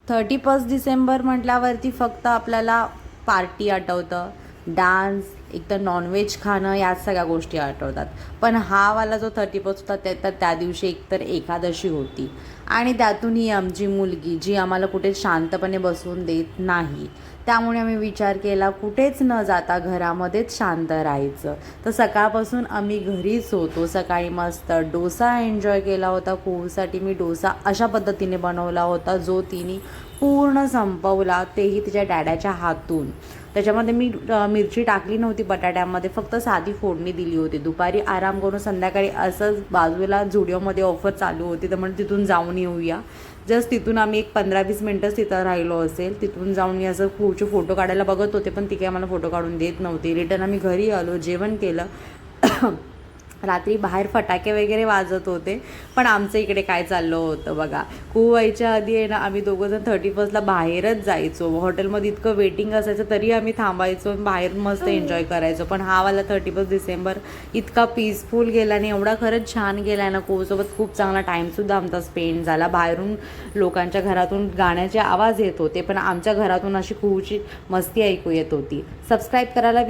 31 डिसेंबर म्हटल्यावरती फक्त आपल्याला पार्टी आठवतं, डान्स, एकतर नॉनव्हेज खाणं, याच सगळ्या गोष्टी आठवतात. पण हा वाला जो 31 होता ते तर त्या दिवशी एकतर एकादशी होती आणि त्यातूनही आमची मुलगी जी आम्हाला कुठे शांतपणे बसवून देत नाही. त्यामुळे आम्ही विचार केला कुठेच न जाता घरामध्येच शांत राहायचं. तर सकाळपासून आम्ही घरीच होतो. सकाळी मस्त डोसा एन्जॉय केला होता. कुहूसाठी मी डोसा अशा पद्धतीने बनवला होता जो तिने पूर्ण संपवला, तेही तिच्या डॅडाच्या हातून. त्याच्यामध्ये मी मिरची टाकली नव्हती बटाट्यामध्ये, फक्त साधी फोडणी दिली होती. दुपारी आराम करून संध्याकाळी असंच बाजूला झुडिओमध्ये ऑफर चालू होती तर म्हणजे तिथून जाऊन येऊया. जस्ट तिथून आम्ही एक 15-20 मिनटंच तिथं राहिलो असेल. तिथून जाऊन मी असं खूपचे फोटो काढायला बघत होते पण ती काही आम्हाला फोटो काढून देत नव्हती. रिटर्न आम्ही घरी आलो, जेवण केलं. रात्री बाहेर फटाके वगैरे वाजत होते. पण आमचं इकडे काय चाललं होतं बघा, कुहू व्हायच्या आधी आहे ना आम्ही दोघंजण 31ला बाहेरच जायचो. हॉटेलमध्ये इतकं वेटिंग असायचं तरी आम्ही थांबायचो, बाहेर मस्त एन्जॉय करायचो. पण हा वाला 31 डिसेंबर इतका पीसफुल गेला आणि एवढा खरंच छान गेला ना. कुहूसोबत खूप चांगला टाईमसुद्धा आमचा स्पेंड झाला. बाहेरून लोकांच्या घरातून गाण्याचे आवाज येत होते पण आमच्या घरातून अशी कुहूची मस्ती ऐकू येत होती. सबस्क्राईब करायला